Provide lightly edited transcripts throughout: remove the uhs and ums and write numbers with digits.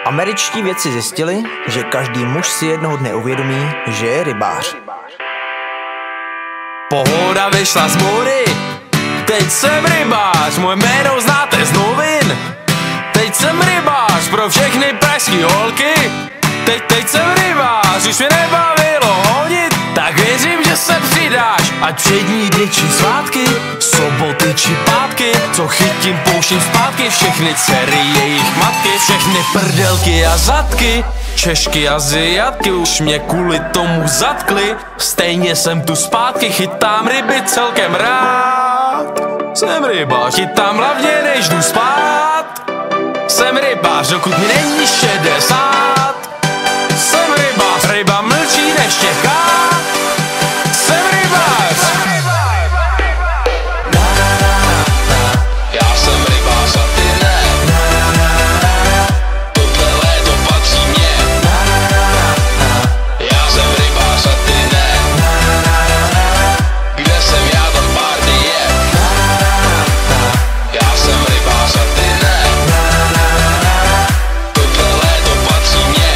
Američtí vědci zjistili, že každý muž si jednoho dne uvědomí, že je rybář. Pohoda vyšla z mory, teď jsem rybář, moje jméno znáte z novin. Teď jsem rybář pro všechny pražský holky. Teď jsem rybář, už mě nebavilo honit, tak věřím, že se přidáš. Ať všední dny či svátky, soboty či pátky, co chytím pouštím zpátky, všechny dcery jejich matky, všechny prdelky a zadky, Češky a Aziatky už mě kvůli tomu zatkli. Stejně jsem tu zpátky, chytám ryby celkem rád. Jsem rybář, chytám hlavně než jdu spát. Jsem rybář, dokud mi není 60. Jsem rybář, ryba mlčí než čeká. Jsem rybář. Já jsem rybář a ty ne. Tohle léto patří mně. Já jsem rybář a ty ne. Kde jsem já, tam party je. Já jsem rybář a ty ne. Tohle léto patří mně.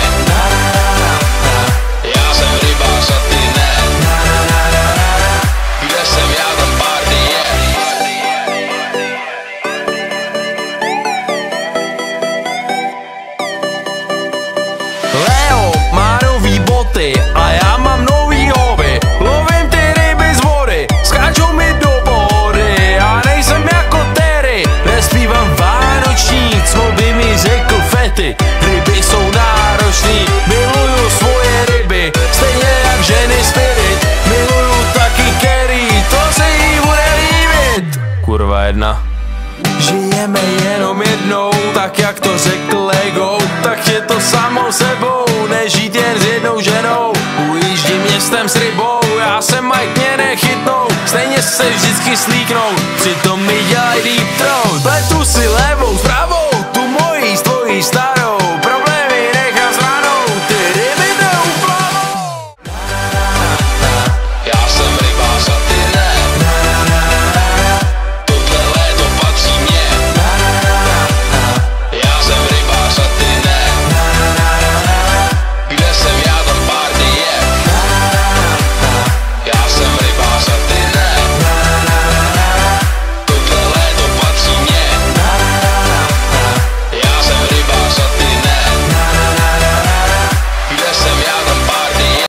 Já jsem rybář a ty ne. Kde jsem já, tam party je. Leo má nový boty a já mám nový hobby. Lovím ty ryby z vody, skáčou mi do pohody. Já nejsem jako Terry, nespívám vánoční, co by mi řekl Fety. Ryby jsou náročný, miluju svoje ryby, stejně jak ženy Spirit. Miluju taky Kerry, to se jí bude líbit. Kurva jedna. Žijeme jenom jednou, tak jak to řekl Lego, tak je to samou sebou, nežít jen s jednou ženou. Ujíždím městem s rybou, já jsem Mike, mě nechytnou, stejně se vždycky slíknou, přitom mi dělá